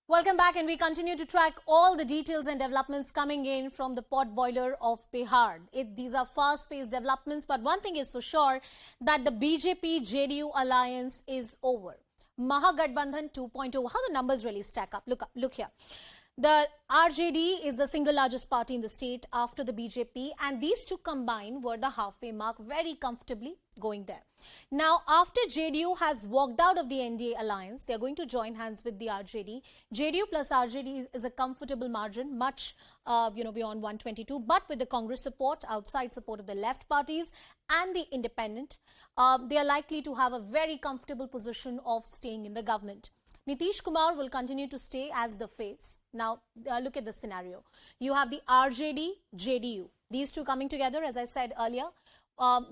Welcome back, and we continue to track all the details and developments coming in from the pot boiler of Bihar. These are fast-paced developments, but one thing is for sure, that the BJP-JDU alliance is over. Mahagathbandhan 2.0, how the numbers really stack up. Look here. The RJD is the single largest party in the state after the BJP, and these two combined were the halfway mark, very comfortably going there. Now, after JDU has walked out of the NDA alliance, they are going to join hands with the RJD. JDU plus RJD is a comfortable margin, much beyond 122. But with the Congress support, outside support of the left parties and the independent, they are likely to have a very comfortable position of staying in the government. Nitish Kumar will continue to stay as the face. Now, look at the scenario. You have the RJD, JDU. These two coming together, as I said earlier.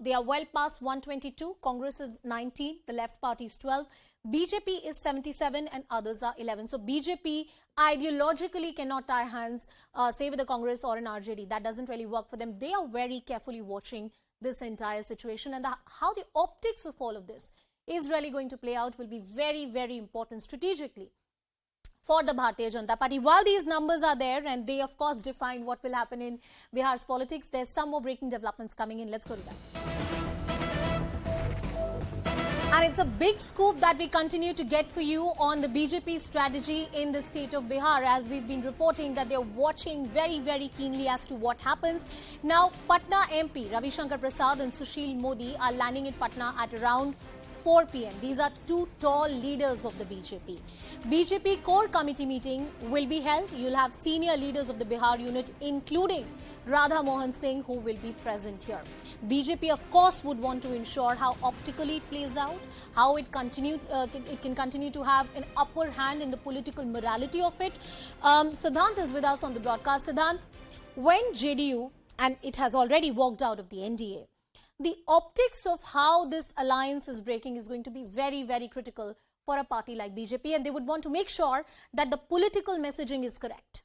They are well past 122. Congress is 19. The left party is 12. BJP is 77 and others are 11. So BJP ideologically cannot tie hands, say with the Congress or an RJD. That doesn't really work for them. They are very carefully watching this entire situation, and how the optics of all of this is really going to play out will be very, very important strategically for the Bharatiya Janata Party. While these numbers are there and they of course define what will happen in Bihar's politics, there's some more breaking developments coming in. Let's go to that. And it's a big scoop that we continue to get for you on the BJP strategy in the state of Bihar, as we've been reporting that they're watching very, very keenly as to what happens. Now, Patna MP Ravi, Shankar, Prasad and Sushil Modi are landing in Patna at around 4 p.m. These are two tall leaders of the BJP. BJP core committee meeting will be held. You'll have senior leaders of the Bihar unit, including Radha Mohan Singh, who will be present here. BJP, of course, would want to ensure how optically it plays out, how it can continue to have an upper hand in the political morality of it. Siddhant is with us on the broadcast. Siddhant, when JDU, and it has already walked out of the NDA, the optics of how this alliance is breaking is going to be very, very critical for a party like BJP, and they would want to make sure that the political messaging is correct.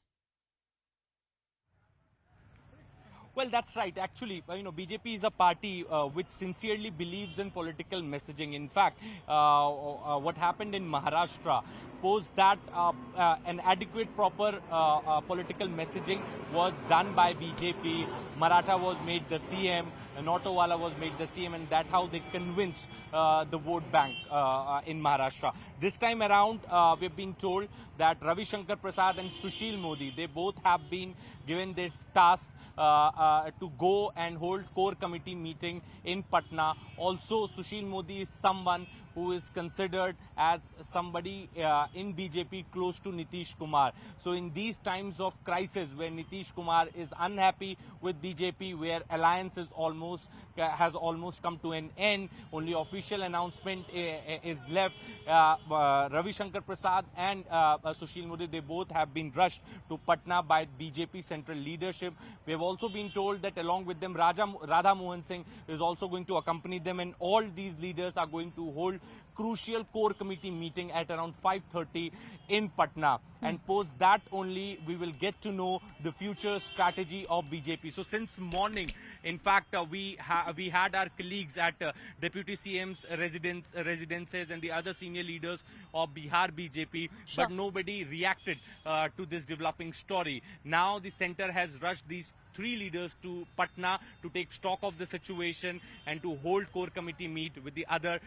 Well, that's right. Actually, BJP is a party which sincerely believes in political messaging. In fact, what happened in Maharashtra posed that an adequate, proper political messaging was done by BJP. Maratha was made the CM, Nautowala was made the CM, and that's how they convinced the vote bank in Maharashtra. This time around, we're being told that Ravi Shankar Prasad and Sushil Modi, they both have been given this task to go and hold core committee meeting in Patna. Also, Sushil Modi is someone who is considered as somebody in BJP close to Nitish Kumar. So in these times of crisis where Nitish Kumar is unhappy with BJP, where alliance is has almost come to an end, only official announcement is left. Ravi Shankar Prasad and Sushil Modi, they both have been rushed to Patna by BJP central leadership. We have also been told that along with them, Radha Mohan Singh is also going to accompany them, and all these leaders are going to hold crucial core committee meeting at around 5:30 in Patna. And post that only we will get to know the future strategy of BJP. So since morning, in fact, we had our colleagues at Deputy CM's residences and the other senior leaders of Bihar BJP, sure, but nobody reacted to this developing story. Now the center has rushed these three leaders to Patna to take stock of the situation and to hold core committee meet with the other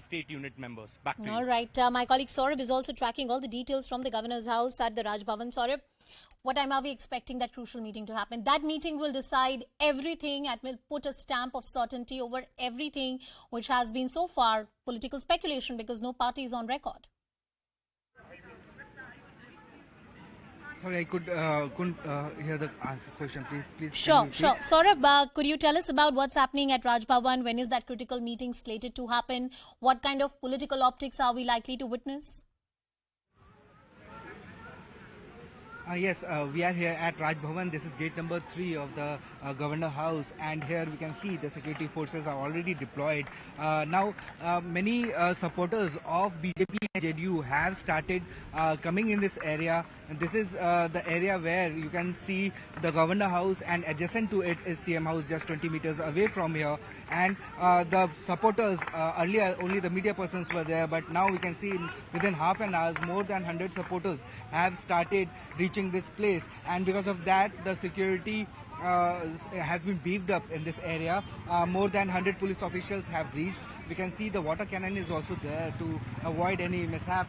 state unit members. Back to you. All right. My colleague Saurabh is also tracking all the details from the governor's house at the Raj Bhavan. Saurabh, what time are we expecting that crucial meeting to happen? That meeting will decide everything and will put a stamp of certainty over everything which has been so far political speculation, because no party is on record. Sorry, I couldn't hear the question. Please. Sure. Saurabh, could you tell us about what's happening at Raj Bhavan? When is that critical meeting slated to happen? What kind of political optics are we likely to witness? Yes, we are here at Raj Bhavan. This is gate number 3 of the Governor House, and here we can see the security forces are already deployed. Now, many supporters of BJP and JDU have started coming in this area. And this is the area where you can see the Governor House, and adjacent to it is CM House, just 20 meters away from here. And the supporters, earlier only the media persons were there, but now we can see within half an hour more than 100 supporters have started reaching this place, and because of that the security has been beefed up in this area. More than 100 police officials have reached. We can see the water cannon is also there to avoid any mishap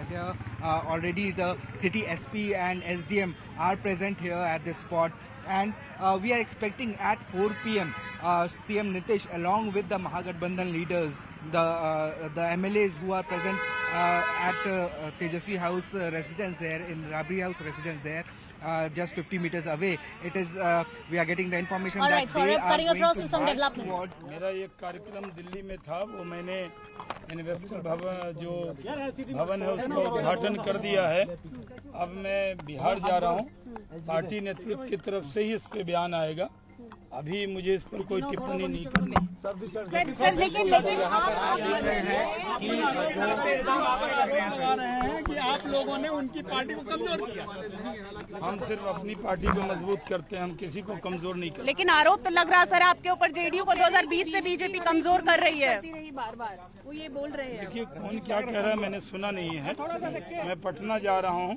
here. Already the city SP and SDM are present here at this spot, and we are expecting at 4 p.m. CM Nitish along with the Mahagathbandhan leaders, the MLAs who are present at Tejashwi House residence there, in Ravi House residence there, just 50 meters away. It is we are getting the information All that right, so they we're are cutting going across to to some march developments. towards मेरा एक कार्यक्रम दिल्ली में था, वो मैंने investor भवन जो भवन है उसका उद्घाटन कर दिया है। अब मैं बिहार जा रहा हूँ, पार्टी नेतृत्व की तरफ से ही इस पे बयान आएगा। अभी मुझे इस पर कोई टिप्पणी नहीं करनी। सर लेकिन आप देख रहे हैं कि आप लोगों ने उनकी पार्टी को कमजोर किया। हम सिर्फ अपनी पार्टी को मजबूत करते हैं, हम किसी को कमजोर नहीं करते। लेकिन आरोप तो लग रहा सर आपके ऊपर, जेडीयू को 2020 से बीजेपी कमजोर कर रही है। बार वो ये बोल रहे हैं। देखिए कौन क्या कह रहा है मैंने सुना नहीं है। मैं पटना जा रहा हूँ,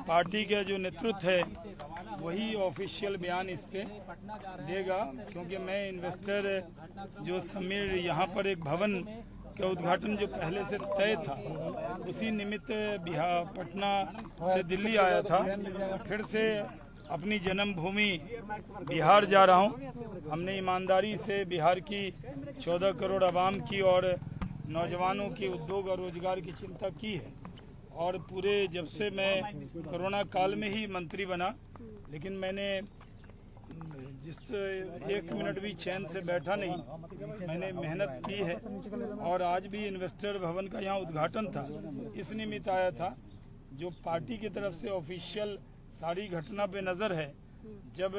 पार्टी का जो नेतृत्व है वही ऑफिशियल बयान इस पे देगा, क्योंकि मैं इन्वेस्टर जो समीर यहाँ पर एक भवन का उद्घाटन जो पहले से तय था, उसी निमित्त बिहार पटना से दिल्ली आया था। फिर से अपनी जन्मभूमि बिहार जा रहा हूँ। हमने ईमानदारी से बिहार की 14 करोड़ आवाम की और नौजवानों की उद्योग और रोजगार की चिंता की है, और पूरे जब से मैं कोरोना काल में ही मंत्री बना, लेकिन मैंने जिस एक मिनट भी चैन से बैठा नहीं, मैंने मेहनत की है। और आज भी इन्वेस्टर भवन का यहाँ उद्घाटन था, इस निमित्त आया था। जो पार्टी की तरफ से ऑफिशियल सारी घटना पे नजर है, जब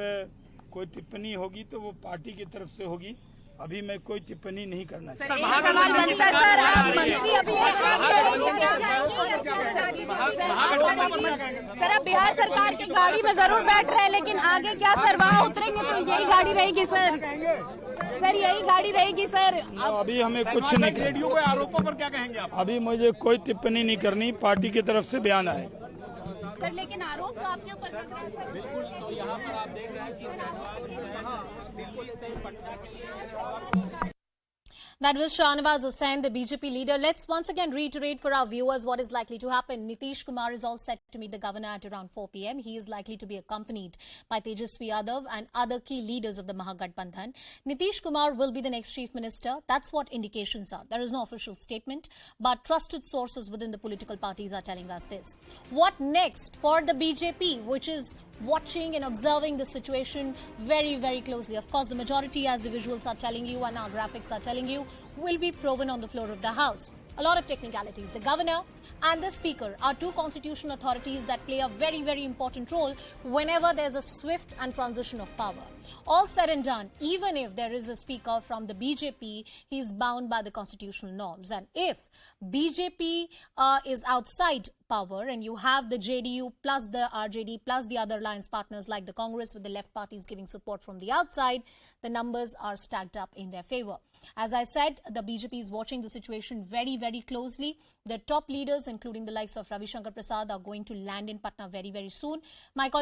कोई टिप्पणी होगी तो वो पार्टी की तरफ से होगी। अभी मैं कोई टिप्पणी नहीं करना चाहता। सर आप बिहार सरकार की गाड़ी में जरूर बैठ रहे हैं, लेकिन आगे क्या सर, वहाँ उतरेंगे तो यही गाड़ी रहेगी सर? सर यही गाड़ी रहेगी सर? अभी हमें कुछ नहीं, जेडीयू के आरोपों पर क्या कहेंगे आप? अभी मुझे कोई टिप्पणी नहीं करनी, पार्टी की तरफ से बयान आए। सर लेकिन आरोप तो आपके ऊपर लग रहा है। बिल्कुल, तो यहाँ पर आप देख रहे हैं कि दिल्ली से पटना के लिए That was Shahnawaz Hussain, the BJP leader. Let's once again reiterate for our viewers what is likely to happen. Nitish Kumar is all set to meet the governor at around 4 p.m. He is likely to be accompanied by Tejashwi Yadav and other key leaders of the Mahagathbandhan. Nitish Kumar will be the next chief minister. That's what indications are. There is no official statement, but trusted sources within the political parties are telling us this. What next for the BJP, which is watching and observing the situation very, very closely? Of course, the majority, as the visuals are telling you and our graphics are telling you, will be proven on the floor of the House. A lot of technicalities. The governor and the speaker are two constitutional authorities that play a very, very important role whenever there's a swift and transition of power. All said and done, even if there is a speaker from the BJP, he is bound by the constitutional norms. And if BJP is outside power and you have the JDU plus the RJD plus the other alliance partners like the Congress with the left parties giving support from the outside, the numbers are stacked up in their favor. As I said, the BJP is watching the situation very, very closely. The top leaders, including the likes of Ravi, Shankar, Prasad, are going to land in Patna very, very soon. My colleague